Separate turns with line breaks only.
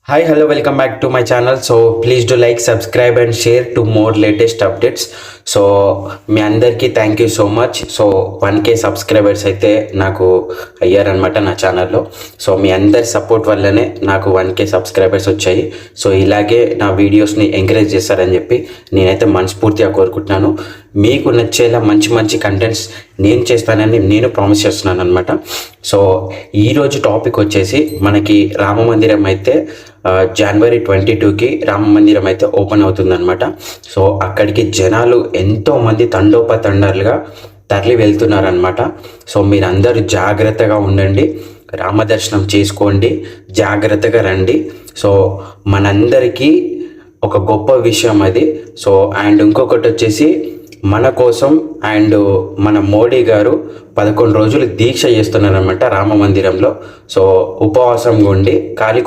Hi, hello, welcome back to my channel. So please do like, subscribe and share to more latest updates. So మీ అందరికీ thank you so much. So 1K subscribers అయితే నాకు అయ్యారనమాట నా ఛానల్లో. So మీ అందరి support వల్లనే నాకు 1K subscribers వచ్చాయి. సో ఇలాగే నా వీడియోస్ని ఎంకరేజ్ చేస్తారని చెప్పి నేనైతే మనస్ఫూర్తిగా కోరుకుంటున్నాను. మీకు నచ్చేలా మంచి మంచి కంటెంట్స్ నేను చేస్తానని నేను ప్రామిస్ చేస్తున్నాను అనమాట. సో ఈరోజు టాపిక్ వచ్చేసి మనకి రామ మందిరం అయితే జనవరి 22కి రామ మందిరం అయితే ఓపెన్ అవుతుందన్నమాట. సో అక్కడికి జనాలు ఎంతోమంది తండోపతండాలుగా తరలి వెళ్తున్నారనమాట. సో మీరందరూ జాగ్రత్తగా ఉండండి, రామదర్శనం చేసుకోండి, జాగ్రత్తగా రండి. సో మనందరికీ ఒక గొప్ప విషయం అది. సో అండ్ ఇంకొకటి వచ్చేసి మన కోసం అండ్ మన మోడీ గారు 11 రోజులు దీక్ష చేస్తున్నారనమాట రామ మందిరంలో. సో ఉపవాసం ఉండి కాలికి